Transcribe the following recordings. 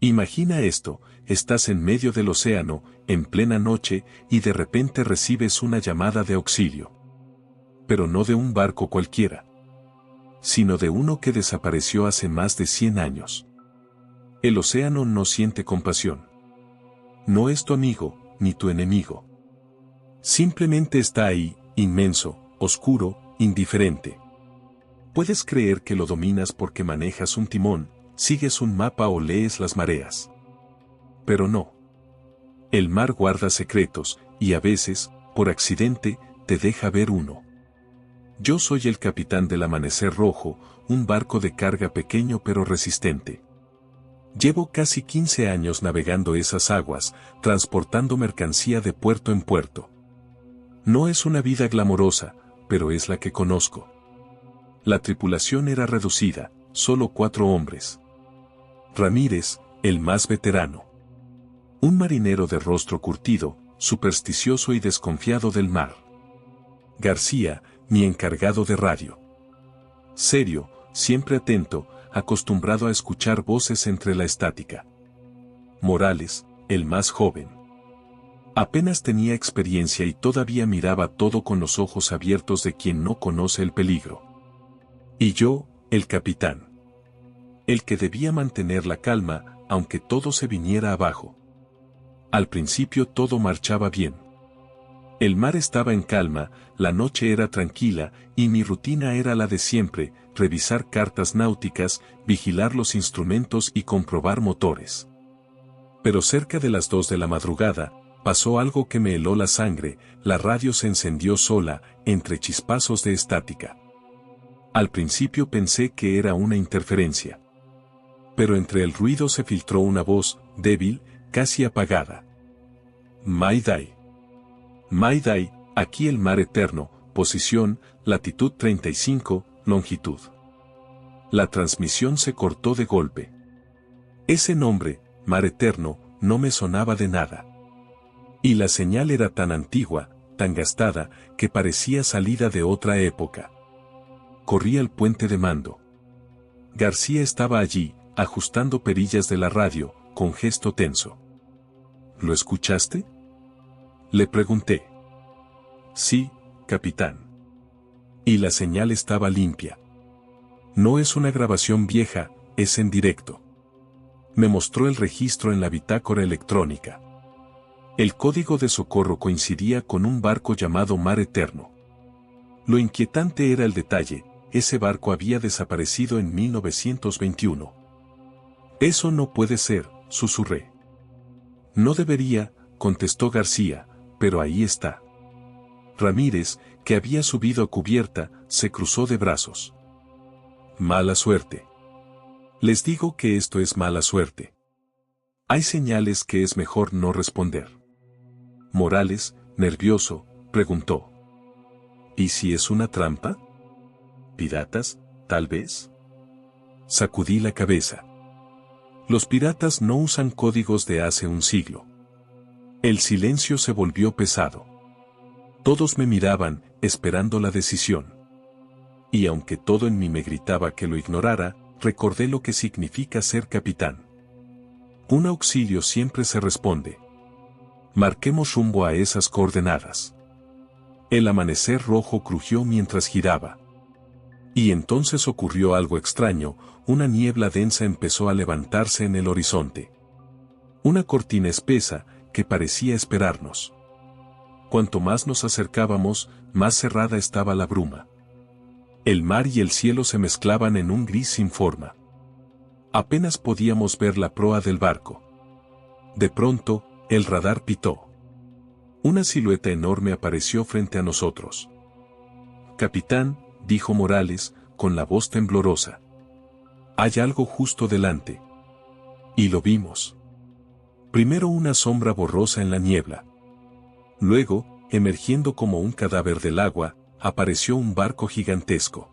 Imagina esto, estás en medio del océano, en plena noche, y de repente recibes una llamada de auxilio. Pero no de un barco cualquiera, sino de uno que desapareció hace más de 100 años. El océano no siente compasión. No es tu amigo, ni tu enemigo. Simplemente está ahí, inmenso, oscuro, indiferente. Puedes creer que lo dominas porque manejas un timón, sigues un mapa o lees las mareas. Pero no. El mar guarda secretos, y a veces, por accidente, te deja ver uno. Yo soy el capitán del Amanecer Rojo, un barco de carga pequeño pero resistente. Llevo casi 15 años navegando esas aguas, transportando mercancía de puerto en puerto. No es una vida glamorosa, pero es la que conozco. La tripulación era reducida, solo 4 hombres. Ramírez, el más veterano. Un marinero de rostro curtido, supersticioso y desconfiado del mar. García, mi encargado de radio. Serio, siempre atento, acostumbrado a escuchar voces entre la estática. Morales, el más joven. Apenas tenía experiencia y todavía miraba todo con los ojos abiertos de quien no conoce el peligro. Y yo, el capitán. El que debía mantener la calma, aunque todo se viniera abajo. Al principio todo marchaba bien. El mar estaba en calma, la noche era tranquila, y mi rutina era la de siempre, revisar cartas náuticas, vigilar los instrumentos y comprobar motores. Pero cerca de las 2 de la madrugada, pasó algo que me heló la sangre, la radio se encendió sola, entre chispazos de estática. Al principio pensé que era una interferencia. Pero entre el ruido se filtró una voz, débil, casi apagada. Mayday. Mayday, aquí el mar eterno, posición, latitud 35, longitud. La transmisión se cortó de golpe. Ese nombre, mar eterno, no me sonaba de nada. Y la señal era tan antigua, tan gastada, que parecía salida de otra época. Corrí al puente de mando. García estaba allí, ajustando perillas de la radio, con gesto tenso. ¿Lo escuchaste?, le pregunté. Sí, capitán. Y la señal estaba limpia. No es una grabación vieja, es en directo. Me mostró el registro en la bitácora electrónica. El código de socorro coincidía con un barco llamado Mar Eterno. Lo inquietante era el detalle, ese barco había desaparecido en 1921. Eso no puede ser, susurré. No debería, contestó García, pero ahí está. Ramírez, que había subido a cubierta, se cruzó de brazos. Mala suerte. Les digo que esto es mala suerte. Hay señales que es mejor no responder. Morales, nervioso, preguntó. ¿Y si es una trampa? ¿Piratas, tal vez? Sacudí la cabeza. Los piratas no usan códigos de hace un siglo. El silencio se volvió pesado. Todos me miraban, esperando la decisión. Y aunque todo en mí me gritaba que lo ignorara, recordé lo que significa ser capitán. Un auxilio siempre se responde. Marquemos rumbo a esas coordenadas. El Amanecer Rojo crujió mientras giraba. Y entonces ocurrió algo extraño, una niebla densa empezó a levantarse en el horizonte. Una cortina espesa, que parecía esperarnos. Cuanto más nos acercábamos, más cerrada estaba la bruma. El mar y el cielo se mezclaban en un gris sin forma. Apenas podíamos ver la proa del barco. De pronto, el radar pitó. Una silueta enorme apareció frente a nosotros. Capitán, dijo Morales, con la voz temblorosa. Hay algo justo delante. Y lo vimos. Primero una sombra borrosa en la niebla. Luego, emergiendo como un cadáver del agua, apareció un barco gigantesco.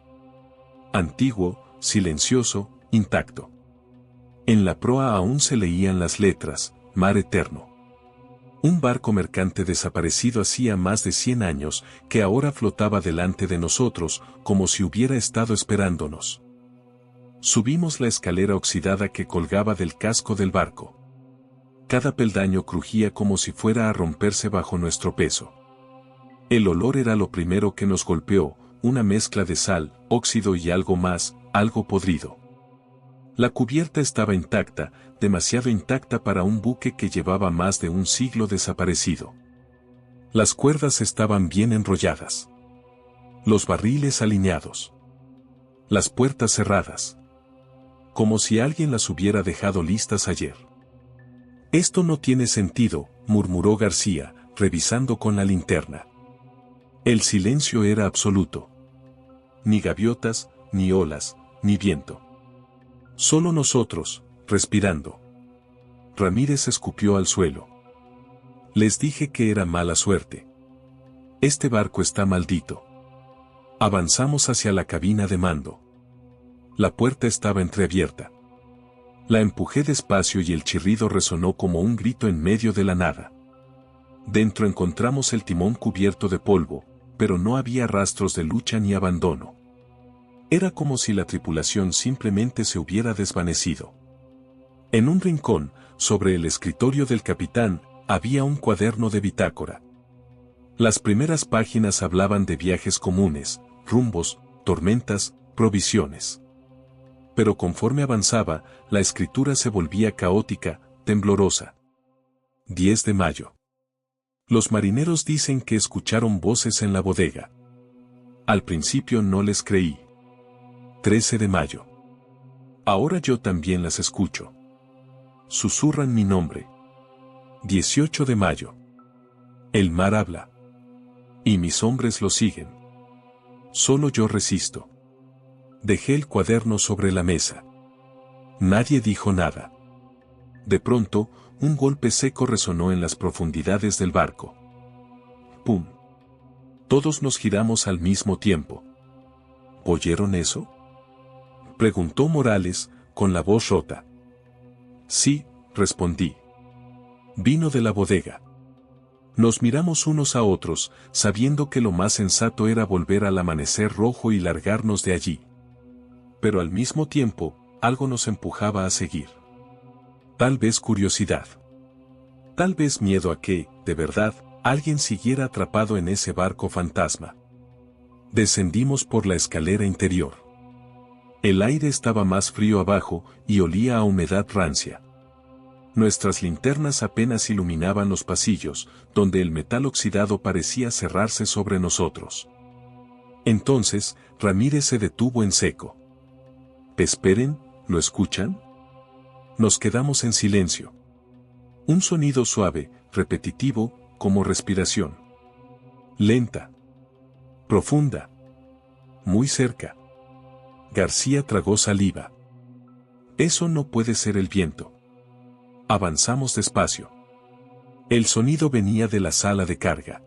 Antiguo, silencioso, intacto. En la proa aún se leían las letras, Mar Eterno. Un barco mercante desaparecido hacía más de 100 años, que ahora flotaba delante de nosotros, como si hubiera estado esperándonos. Subimos la escalera oxidada que colgaba del casco del barco. Cada peldaño crujía como si fuera a romperse bajo nuestro peso. El olor era lo primero que nos golpeó, una mezcla de sal, óxido y algo más, algo podrido. La cubierta estaba intacta, demasiado intacta para un buque que llevaba más de un siglo desaparecido. Las cuerdas estaban bien enrolladas. Los barriles alineados. Las puertas cerradas. Como si alguien las hubiera dejado listas ayer. Esto no tiene sentido, murmuró García, revisando con la linterna. El silencio era absoluto. Ni gaviotas, ni olas, ni viento. Solo nosotros, respirando. Ramírez escupió al suelo. Les dije que era mala suerte. Este barco está maldito. Avanzamos hacia la cabina de mando. La puerta estaba entreabierta. La empujé despacio y el chirrido resonó como un grito en medio de la nada. Dentro encontramos el timón cubierto de polvo, pero no había rastros de lucha ni abandono. Era como si la tripulación simplemente se hubiera desvanecido. En un rincón, sobre el escritorio del capitán, había un cuaderno de bitácora. Las primeras páginas hablaban de viajes comunes, rumbos, tormentas, provisiones. Pero conforme avanzaba, la escritura se volvía caótica, temblorosa. 10 de mayo. Los marineros dicen que escucharon voces en la bodega. Al principio no les creí. 13 de mayo. Ahora yo también las escucho. Susurran mi nombre. 18 de mayo. El mar habla. Y mis hombres lo siguen. Solo yo resisto. Dejé el cuaderno sobre la mesa. Nadie dijo nada. De pronto, un golpe seco resonó en las profundidades del barco. ¡Pum! Todos nos giramos al mismo tiempo. ¿Oyeron eso?, preguntó Morales, con la voz rota. Sí, respondí. Vino de la bodega. Nos miramos unos a otros, sabiendo que lo más sensato era volver al amanecer rojo y largarnos de allí. Pero al mismo tiempo, algo nos empujaba a seguir. Tal vez curiosidad. Tal vez miedo a que, de verdad, alguien siguiera atrapado en ese barco fantasma. Descendimos por la escalera interior. El aire estaba más frío abajo y olía a humedad rancia. Nuestras linternas apenas iluminaban los pasillos, donde el metal oxidado parecía cerrarse sobre nosotros. Entonces, Ramírez se detuvo en seco. Esperen, ¿lo escuchan? Nos quedamos en silencio. Un sonido suave, repetitivo, como respiración. Lenta. Profunda. Muy cerca. García tragó saliva. Eso no puede ser el viento. Avanzamos despacio. El sonido venía de la sala de carga.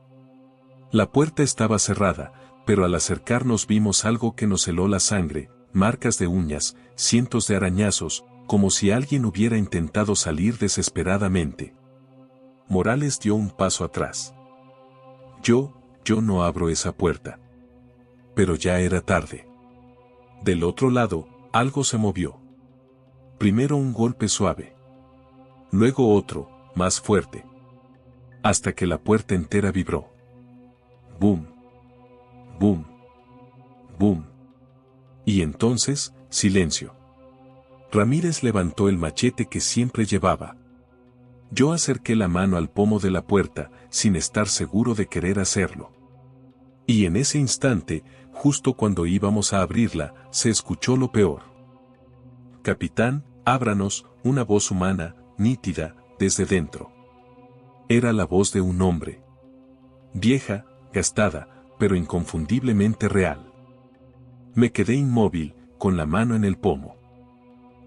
La puerta estaba cerrada, pero al acercarnos vimos algo que nos heló la sangre, marcas de uñas, cientos de arañazos, como si alguien hubiera intentado salir desesperadamente. Morales dio un paso atrás. Yo no abro esa puerta. Pero ya era tarde. Del otro lado, algo se movió. Primero un golpe suave. Luego otro, más fuerte. Hasta que la puerta entera vibró. Boom. Boom. Boom. Y entonces, silencio. Ramírez levantó el machete que siempre llevaba. Yo acerqué la mano al pomo de la puerta, sin estar seguro de querer hacerlo. Y en ese instante, justo cuando íbamos a abrirla, se escuchó lo peor. Capitán, ábranos, una voz humana, nítida, desde dentro. Era la voz de un hombre. Vieja, gastada, pero inconfundiblemente real. Me quedé inmóvil, con la mano en el pomo.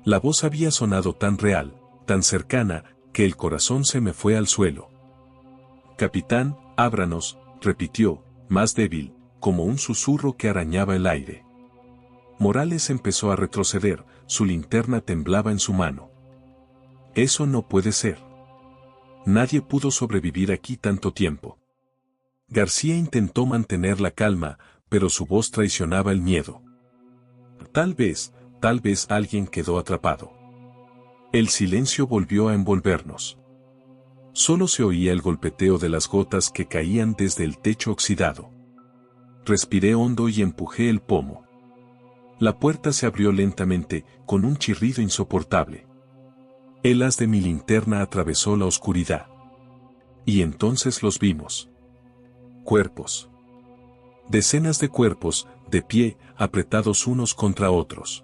La voz había sonado tan real, tan cercana, que el corazón se me fue al suelo. Capitán, ábranos, repitió, más débil, como un susurro que arañaba el aire. Morales empezó a retroceder, su linterna temblaba en su mano. Eso no puede ser. Nadie pudo sobrevivir aquí tanto tiempo. García intentó mantener la calma, pero su voz traicionaba el miedo. Tal vez, tal vez alguien quedó atrapado. El silencio volvió a envolvernos. Solo se oía el golpeteo de las gotas que caían desde el techo oxidado. Respiré hondo y empujé el pomo. La puerta se abrió lentamente, con un chirrido insoportable. El haz de mi linterna atravesó la oscuridad. Y entonces los vimos. Cuerpos. Decenas de cuerpos, de pie, apretados unos contra otros.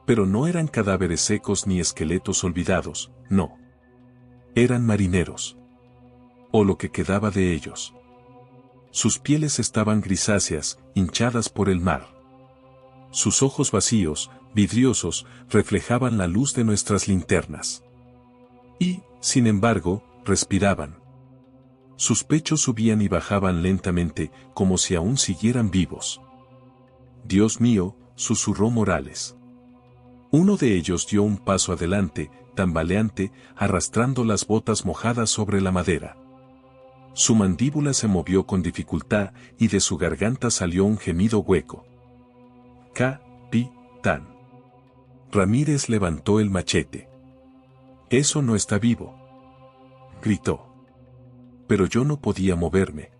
Pero no eran cadáveres secos ni esqueletos olvidados, no. Eran marineros. O lo que quedaba de ellos. Sus pieles estaban grisáceas, hinchadas por el mar. Sus ojos vacíos, vidriosos, reflejaban la luz de nuestras linternas. Y, sin embargo, respiraban. Sus pechos subían y bajaban lentamente, como si aún siguieran vivos. «Dios mío», susurró Morales. Uno de ellos dio un paso adelante, tambaleante, arrastrando las botas mojadas sobre la madera. Su mandíbula se movió con dificultad y de su garganta salió un gemido hueco. «Capitán». Ramírez levantó el machete. «Eso no está vivo», gritó. Pero yo no podía moverme.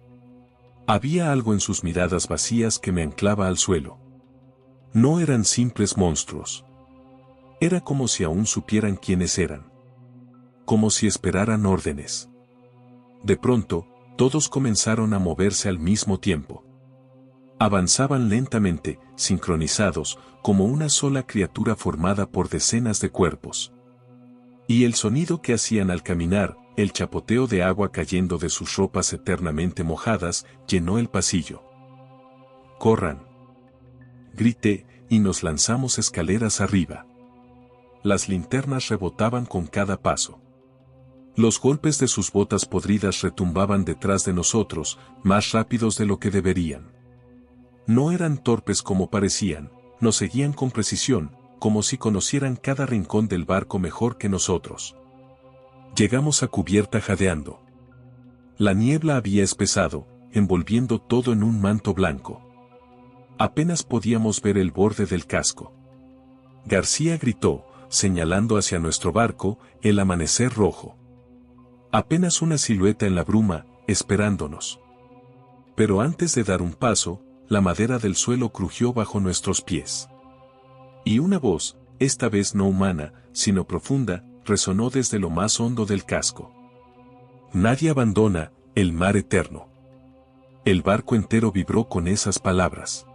Había algo en sus miradas vacías que me anclaba al suelo. No eran simples monstruos. Era como si aún supieran quiénes eran. Como si esperaran órdenes. De pronto, todos comenzaron a moverse al mismo tiempo. Avanzaban lentamente, sincronizados, como una sola criatura formada por decenas de cuerpos. Y el sonido que hacían al caminar, el chapoteo de agua cayendo de sus ropas eternamente mojadas, llenó el pasillo. «¡Corran!», grité, y nos lanzamos escaleras arriba. Las linternas rebotaban con cada paso. Los golpes de sus botas podridas retumbaban detrás de nosotros, más rápidos de lo que deberían. No eran torpes como parecían, nos seguían con precisión, como si conocieran cada rincón del barco mejor que nosotros. Llegamos a cubierta jadeando. La niebla había espesado, envolviendo todo en un manto blanco. Apenas podíamos ver el borde del casco. García gritó, señalando hacia nuestro barco, el amanecer rojo. Apenas una silueta en la bruma, esperándonos. Pero antes de dar un paso, la madera del suelo crujió bajo nuestros pies. Y una voz, esta vez no humana, sino profunda, resonó desde lo más hondo del casco. «Nadie abandona el mar eterno». El barco entero vibró con esas palabras.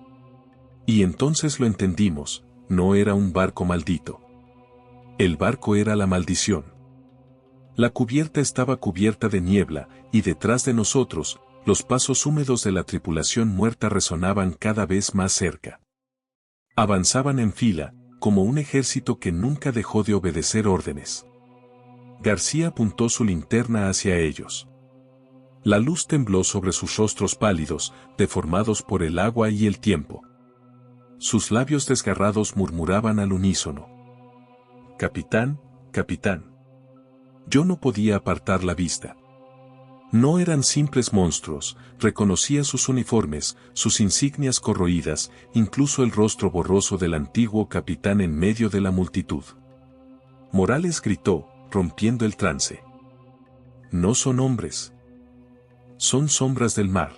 Y entonces lo entendimos, no era un barco maldito. El barco era la maldición. La cubierta estaba cubierta de niebla, y detrás de nosotros, los pasos húmedos de la tripulación muerta resonaban cada vez más cerca. Avanzaban en fila, como un ejército que nunca dejó de obedecer órdenes. García apuntó su linterna hacia ellos. La luz tembló sobre sus rostros pálidos, deformados por el agua y el tiempo. Sus labios desgarrados murmuraban al unísono. «Capitán, capitán». Yo no podía apartar la vista. No eran simples monstruos, reconocía sus uniformes, sus insignias corroídas, incluso el rostro borroso del antiguo capitán en medio de la multitud. Morales gritó, rompiendo el trance. «No son hombres. Son sombras del mar».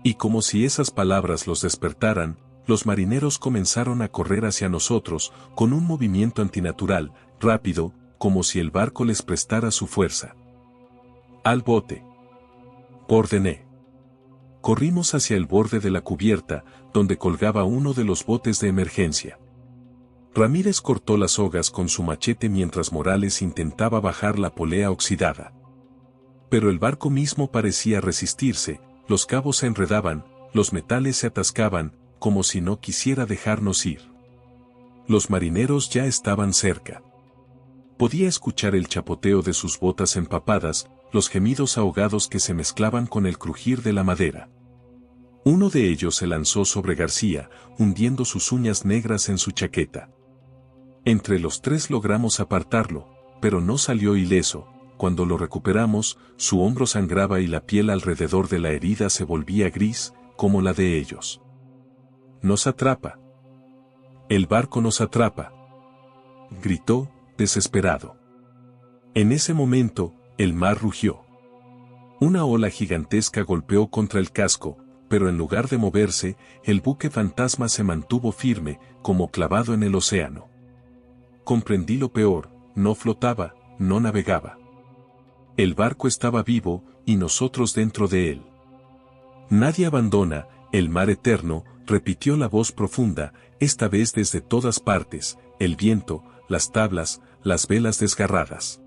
Y como si esas palabras los despertaran, los marineros comenzaron a correr hacia nosotros, con un movimiento antinatural, rápido, como si el barco les prestara su fuerza. «Al bote», ordené. Corrimos hacia el borde de la cubierta, donde colgaba uno de los botes de emergencia. Ramírez cortó las sogas con su machete mientras Morales intentaba bajar la polea oxidada. Pero el barco mismo parecía resistirse, los cabos se enredaban, los metales se atascaban, como si no quisiera dejarnos ir. Los marineros ya estaban cerca. Podía escuchar el chapoteo de sus botas empapadas, los gemidos ahogados que se mezclaban con el crujir de la madera. Uno de ellos se lanzó sobre García, hundiendo sus uñas negras en su chaqueta. Entre los tres logramos apartarlo, pero no salió ileso. Cuando lo recuperamos, su hombro sangraba y la piel alrededor de la herida se volvía gris, como la de ellos. «Nos atrapa», El barco nos atrapa, gritó, desesperado. En ese momento, el mar rugió. Una ola gigantesca golpeó contra el casco, pero en lugar de moverse, el buque fantasma se mantuvo firme, como clavado en el océano. Comprendí lo peor, no flotaba, no navegaba. El barco estaba vivo, y nosotros dentro de él. Nadie abandona el mar eterno, repitió la voz profunda, esta vez desde todas partes, el viento, las tablas, las velas desgarradas.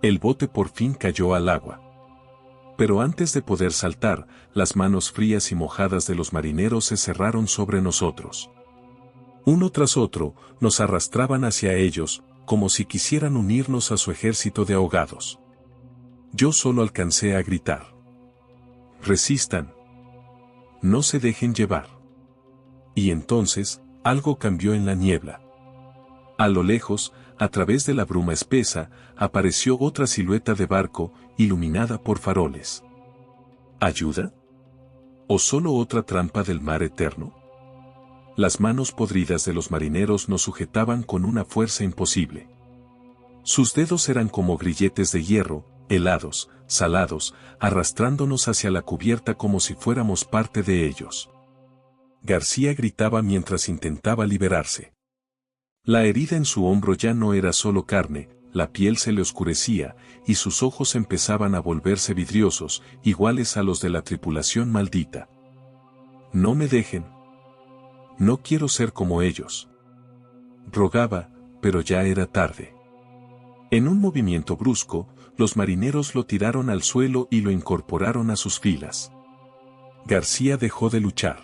El bote por fin cayó al agua. Pero antes de poder saltar, las manos frías y mojadas de los marineros se cerraron sobre nosotros. Uno tras otro, nos arrastraban hacia ellos, como si quisieran unirnos a su ejército de ahogados. Yo solo alcancé a gritar: resistan. No se dejen llevar. Y entonces, algo cambió en la niebla. A lo lejos, a través de la bruma espesa, apareció otra silueta de barco, iluminada por faroles. ¿Ayuda? ¿O solo otra trampa del mar eterno? Las manos podridas de los marineros nos sujetaban con una fuerza imposible. Sus dedos eran como grilletes de hierro, helados, salados, arrastrándonos hacia la cubierta como si fuéramos parte de ellos. García gritaba mientras intentaba liberarse. La herida en su hombro ya no era solo carne, la piel se le oscurecía, y sus ojos empezaban a volverse vidriosos, iguales a los de la tripulación maldita. No me dejen. No quiero ser como ellos. Rogaba, pero ya era tarde. En un movimiento brusco, los marineros lo tiraron al suelo y lo incorporaron a sus filas. García dejó de luchar.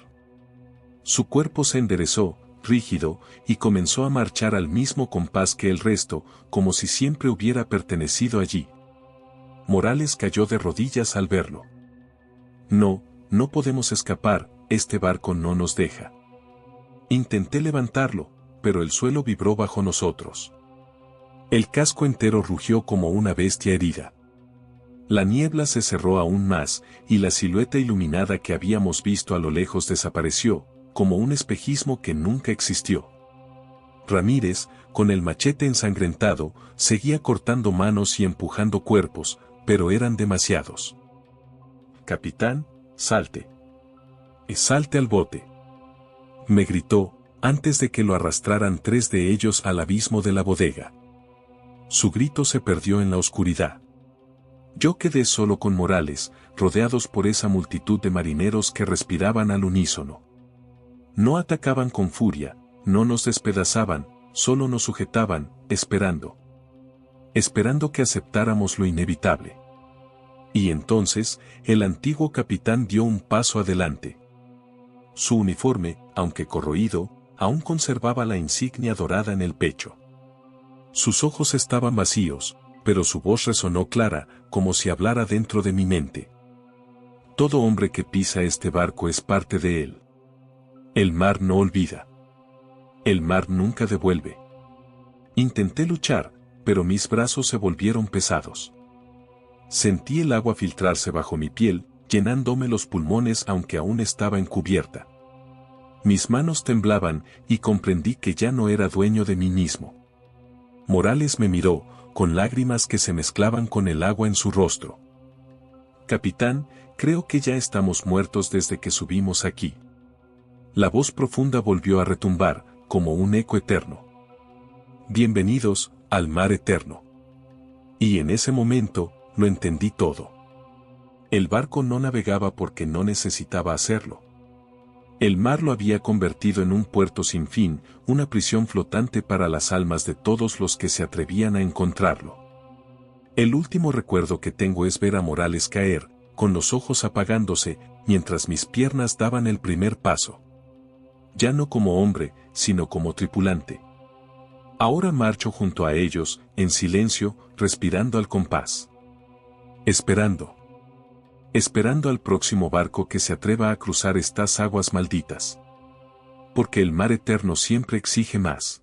Su cuerpo se enderezó, rígido, y comenzó a marchar al mismo compás que el resto, como si siempre hubiera pertenecido allí. Morales cayó de rodillas al verlo. No, no podemos escapar, este barco no nos deja. Intenté levantarlo, pero el suelo vibró bajo nosotros. El casco entero rugió como una bestia herida. La niebla se cerró aún más, y la silueta iluminada que habíamos visto a lo lejos desapareció, como un espejismo que nunca existió. Ramírez, con el machete ensangrentado, seguía cortando manos y empujando cuerpos, pero eran demasiados. «Capitán, salte. Salte al bote», me gritó, antes de que lo arrastraran 3 de ellos al abismo de la bodega. Su grito se perdió en la oscuridad. Yo quedé solo con Morales, rodeados por esa multitud de marineros que respiraban al unísono. No atacaban con furia, no nos despedazaban, solo nos sujetaban, esperando. Esperando que aceptáramos lo inevitable. Y entonces, el antiguo capitán dio un paso adelante. Su uniforme, aunque corroído, aún conservaba la insignia dorada en el pecho. Sus ojos estaban vacíos, pero su voz resonó clara, como si hablara dentro de mi mente. Todo hombre que pisa este barco es parte de él. El mar no olvida. El mar nunca devuelve. Intenté luchar, pero mis brazos se volvieron pesados. Sentí el agua filtrarse bajo mi piel, llenándome los pulmones aunque aún estaba encubierta. Mis manos temblaban y comprendí que ya no era dueño de mí mismo. Morales me miró, con lágrimas que se mezclaban con el agua en su rostro. «Capitán, creo que ya estamos muertos desde que subimos aquí». La voz profunda volvió a retumbar, como un eco eterno. «Bienvenidos al mar eterno». Y en ese momento, lo entendí todo. El barco no navegaba porque no necesitaba hacerlo. El mar lo había convertido en un puerto sin fin, una prisión flotante para las almas de todos los que se atrevían a encontrarlo. El último recuerdo que tengo es ver a Morales caer, con los ojos apagándose, mientras mis piernas daban el primer paso. Ya no como hombre, sino como tripulante. Ahora marcho junto a ellos, en silencio, respirando al compás. Esperando. Esperando al próximo barco que se atreva a cruzar estas aguas malditas. Porque el mar eterno siempre exige más.